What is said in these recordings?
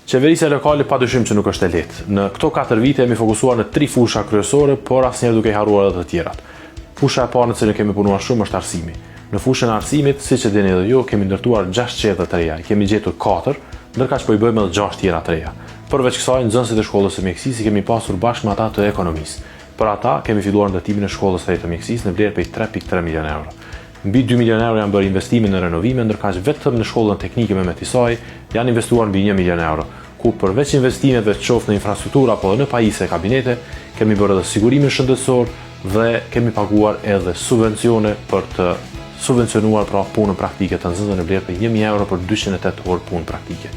Qeverisja lokale padyshim që nuk është e lehtë. Në këto 4 vite jemi fokusuar në 3 fusha kryesore, por asnjëherë duke harruar edhe të tjerat. Fusha e parë në cilën kemi punuar shumë është arsimi. Në fushën e arsimit, siç e dini edhe ju, kemi ndërtuar 6 qendra të reja. Kemi gjetur 4, ndërkaq po i bëjmë edhe 6 tjera të reja. Përveç kësaj, nxënësit e shkollës së mjekësisë kemi pasur bashkë me ata të ekonomisë. Për ata kemi filluar ndërtimin e shkollës së të mjekësisë në vlerë prej 3.3 milionë euro. Mbi 2 milionë euro janë bërë investime në renovime, ndërkaq vetëm në shkollën teknike Mehmet Isai janë investuar mbi 1 milion euro, ku përveç investimeve qoftë në infrastrukturë apo në pajisje e kabinete, kemi bërë edhe sigurimin shëndetësor dhe kemi paguar edhe subvencione për të subvencionuar pra punën praktike të nxënësve në vlerë prej 1.000 euro për 208 orë punë praktike.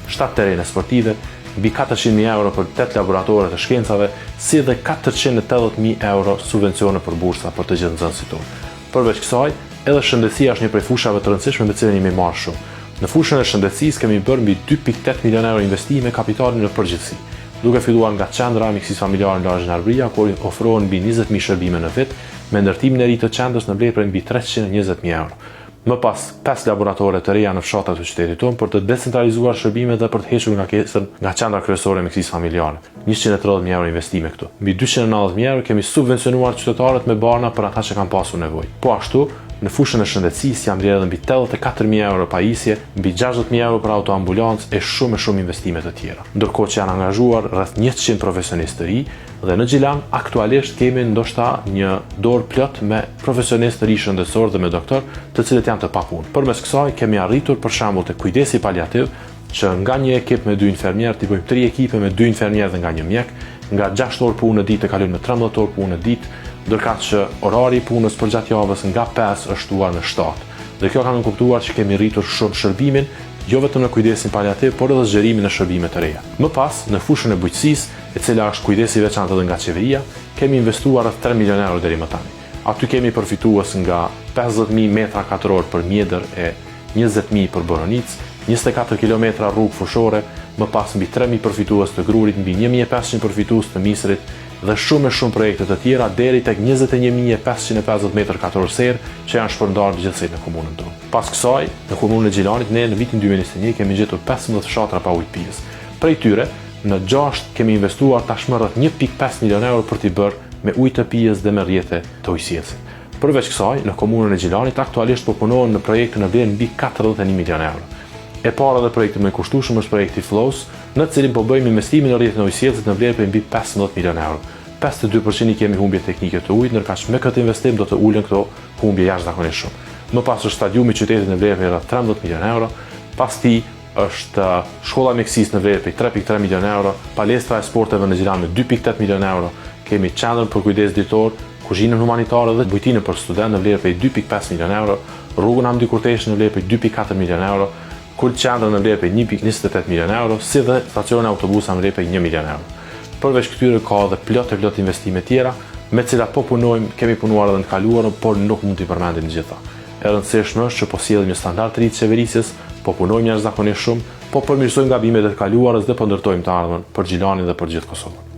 7 terene sportive, mbi 400.000 euro për 8 laboratore të shkencave, si dhe 480.000 euro subvencione për bursa për të gjithë nxënësit tonë. Përveç kësaj, edhe shëndetësia është një prej fushave të rëndësishme me të cilën jemi marrë shumë. Në fushën e shëndetësisë kemi bërë mbi 2.8 milionë euro investime kapitalin në përgjithësi, duke filluar nga qendra e mjekësisë familjare në lagjen e Arbëria, ku ofrohen mbi 20.000 shërbime në vit, me ndërtimin e ri të qendrës në vlerë prej mbi 320.000 euro. Më pas 5 laboratore të reja në fshatrat të qytetit tonë për të decentralizuar shërbimet dhe për të hequr ngarkesën nga qendra kryesore e mjekësisë familjare. 130.000 euro investime këtu. Mbi 290.000 euro kemi subvencionuar qytetarët me barna për ata që kanë pasur nevojë. Po ashtu, në fushën e shëndetësisë jam blerë edhe mbi 84.000 euro pajisje, mbi 60.000 euro për autoambulancë e shumë investime të tjera. Ndërkohë që janë angazhuar rreth 100 profesionistë të ri dhe në Gjilan aktualisht kemi ndoshta një dorë plot me profesionistë të ri shëndetësor dhe me doktor, të cilët janë të papunë. Përmes kësaj kemi arritur për shembull te kujdesi paliativ që nga një ekip me 2 infermierë të bëjmë 3 ekipe me 2 infermierë dhe nga një mjek, nga 6 orë punë në ditë të kalojmë në 13 orë punë në ditë, ndërkaq që orari i punës për gjatë javës nga 5 është shtuar në 7. Dhe kjo ka nënkuptuar që kemi rritur shumë shërbimin, jo vetëm në kujdesin paliativ, por edhe zgjerimin e shërbime të reja. Më pas, në fushën e bujqësisë, e cila është kujdesi i veçantë edhe nga qeveria, kemi investuar rreth 3 milionë euro deri më tani. Aty kemi përfitues nga 50.000 metra katror për mjedër e 20.000 për boronicë, 24 kilometra rrugë fushore, më pas mbi 3.000 përfitues të grurit, mbi 1.500 përfitues të misrit dhe shumë projekte të tjera deri tek 21.550 metër katror serë që janë shpërndarë gjithsej në komunën tonë. Pas kësaj, në komunën e Gjilanit, ne në vitin 2021 kemi gjetur 15 fshatra pa ujë pijës. Prej tyre, në 6 kemi investuar tashmë rreth 1.5 milion euro për t'i bërë me ujë të pijës dhe me rrjete të ujësiesit. Përveç kësaj, në komunën e Gjilanit aktualisht po punohen në projekte në vlerë mbi 41 milion euro. E para dhe projekti më i kushtueshëm është projekti Flows, në cilin po bëjmë investimin në rrjetin e ujësiesit në vlerë prej mbi 15 milion euro. 52% i kemi humbje teknike të ujit, ndërkaq me këtë investim do të ulen këto humbje jashtëzakonisht shumë. Më pas është stadiumi i qytetit në vlerë rreth 13 milionë euro, pas tij është shkolla e mjekësisë në vlerë prej 3.3 milionë euro, palestra e sporteve në Gjilan me 2.8 milionë euro, kemi qendrën për kujdes ditor, kuzhinën humanitare dhe bujtinën për student në vlerë prej 2.5 milionë euro, rrugën Hamdi Kurteshi në vlerë prej 2.4 milionë euro, qendrën në vlerë prej 1.28 milionë euro, si dhe stacioni autobusa në vlerë prej 1 milion euro. Përveç këtyre ka edhe plot investime tjera, me cilat po punojmë, kemi punuar edhe në kaluarën, por nuk mund t'i përmendim gjitha. E rëndësishme është që po sjellim një standard të ri të qeverisjes, po punojmë jashtëzakonisht shumë, po përmirësojmë gabimet e të kaluarës dhe po ndërtojmë të ardhmen për Gjilanin dhe për gjithë Kosovën.